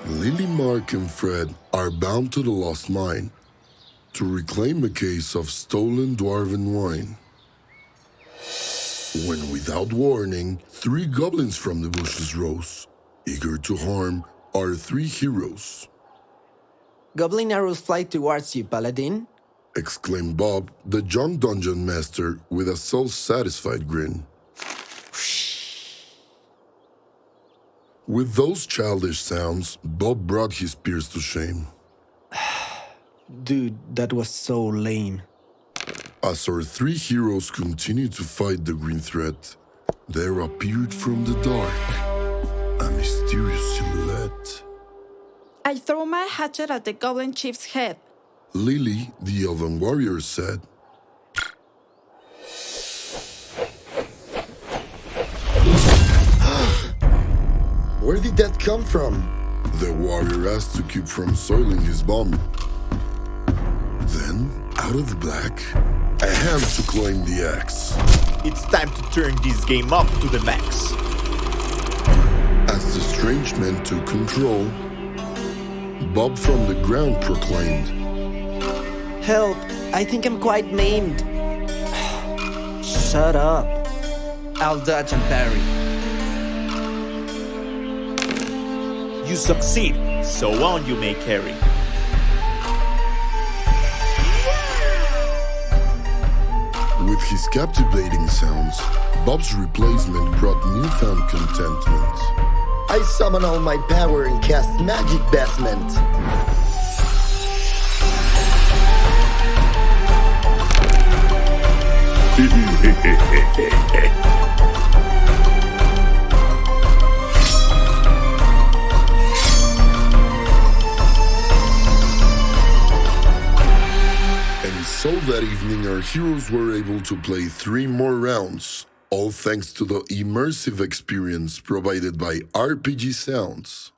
Lily, Mark, and Fred are bound to the lost mine to reclaim a case of stolen dwarven wine. When, without warning, 3 goblins from the bushes rose, eager to harm our 3 heroes, Goblin arrows fly towards you, Paladin. exclaimed Bob, the young dungeon master, with a self-satisfied grin. With those childish sounds, Bob brought his peers to shame. Dude, that was so lame. As our 3 heroes continued to fight the green threat, there appeared from the dark a mysterious silhouette. I throw my hatchet at the goblin chief's head. Lily, the elven warrior, said, Where did that come from? The warrior asked to keep from soiling his bomb. Then, out of the black, a hand to claim the axe. It's time to turn this game up to the max. As the strange man took control, Bob from the ground proclaimed, Help! I think I'm quite maimed. Shut up. I'll dodge and parry. You succeed, so on you may carry. With his captivating sounds, Bob's replacement brought newfound contentment. I summon all my power and cast magic basement. And so that evening our heroes were able to play 3 more rounds, all thanks to the immersive experience provided by RPG Sounds.